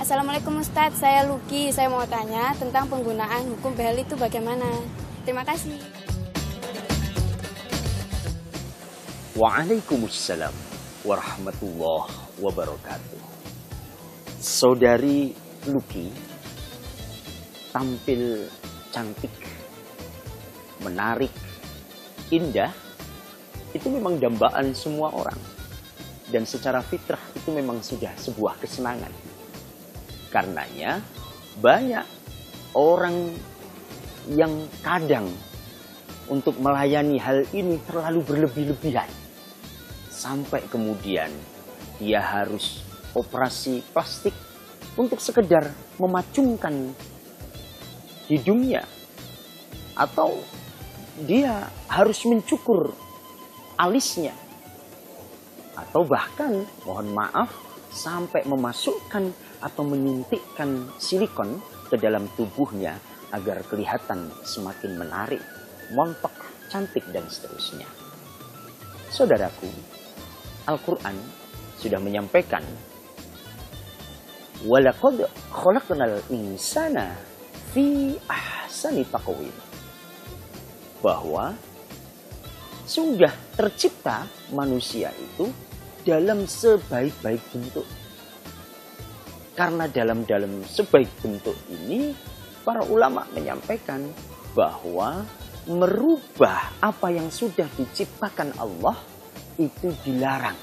Assalamualaikum Ustadz, saya Luki. Saya mau tanya tentang penggunaan hukum behel itu bagaimana. Terima kasih. Waalaikumsalam warahmatullahi wabarakatuh. Saudari Luki tampil cantik, menarik, indah. Itu memang dambaan semua orang. Dan secara fitrah itu memang sudah sebuah kesenangan. Karenanya banyak orang yang kadang untuk melayani hal ini terlalu berlebih-lebihan. Sampai kemudian dia harus operasi plastik untuk sekedar memacungkan hidungnya. Atau dia harus mencukur alisnya. Atau bahkan, mohon maaf, sampai memasukkan atau menyuntikkan silikon ke dalam tubuhnya agar kelihatan semakin menarik, montok, cantik, dan seterusnya. Saudaraku, Al-Quran sudah menyampaikan, وَلَقَدْ خَلَقْنَا الْإِنسَانَ فِي أَحْسَنِ تَقْوِيمٍ, bahwa sudah tercipta manusia itu dalam sebaik-baik bentuk. Karena dalam sebaik bentuk ini, para ulama menyampaikan bahwa merubah apa yang sudah diciptakan Allah itu dilarang.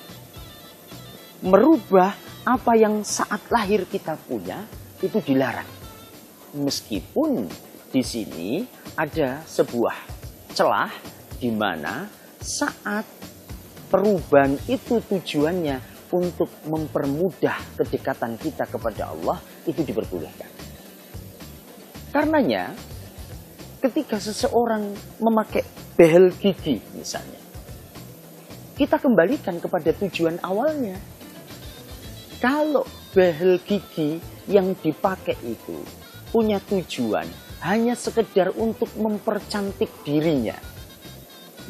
Merubah apa yang saat lahir kita punya itu dilarang. Meskipun di sini ada sebuah celah di mana saat perubahan itu tujuannya untuk mempermudah kedekatan kita kepada Allah, itu diperbolehkan. Karenanya, ketika seseorang memakai behel gigi misalnya, kita kembalikan kepada tujuan awalnya. Kalau behel gigi yang dipakai itu punya tujuan hanya sekedar untuk mempercantik dirinya,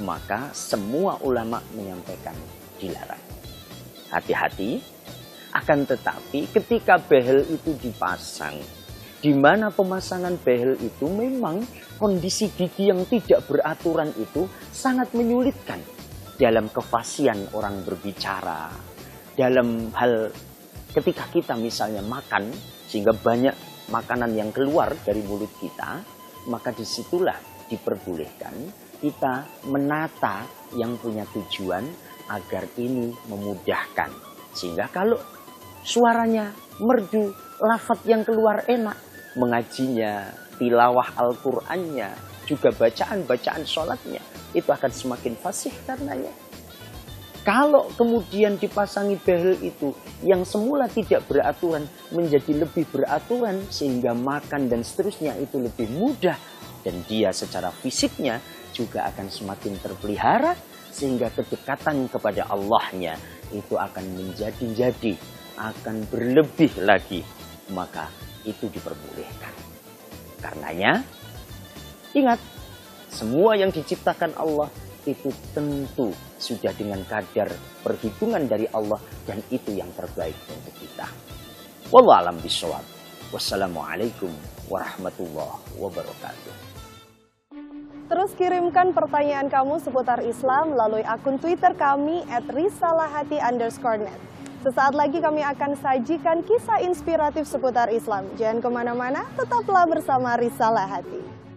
maka semua ulama menyampaikan dilarang. Hati-hati, akan tetapi ketika behel itu dipasang, di mana pemasangan behel itu memang kondisi gigi yang tidak beraturan itu sangat menyulitkan dalam kefasihan orang berbicara, dalam hal ketika kita misalnya makan sehingga banyak makanan yang keluar dari mulut kita, maka disitulah diperbolehkan kita menata yang punya tujuan agar ini memudahkan. Sehingga kalau suaranya merdu, lafaz yang keluar enak, mengajinya, tilawah Al-Qur'annya, juga bacaan-bacaan sholatnya, itu akan semakin fasih karenanya. Kalau kemudian dipasangi behel itu yang semula tidak beraturan menjadi lebih beraturan, sehingga makan dan seterusnya itu lebih mudah, dan dia secara fisiknya juga akan semakin terpelihara, sehingga kedekatan kepada Allahnya itu akan menjadi-jadi, akan berlebih lagi, maka itu diperbolehkan. Karenanya, ingat, semua yang diciptakan Allah itu tentu sudah dengan kadar perhitungan dari Allah, dan itu yang terbaik untuk kita. Wallahu a'lam bishawab. Wassalamualaikum warahmatullahi wabarakatuh. Terus kirimkan pertanyaan kamu seputar Islam melalui akun Twitter kami @risalahati_net. Sesaat lagi kami akan sajikan kisah inspiratif seputar Islam. Jangan kemana-mana, tetaplah bersama Risalah Hati.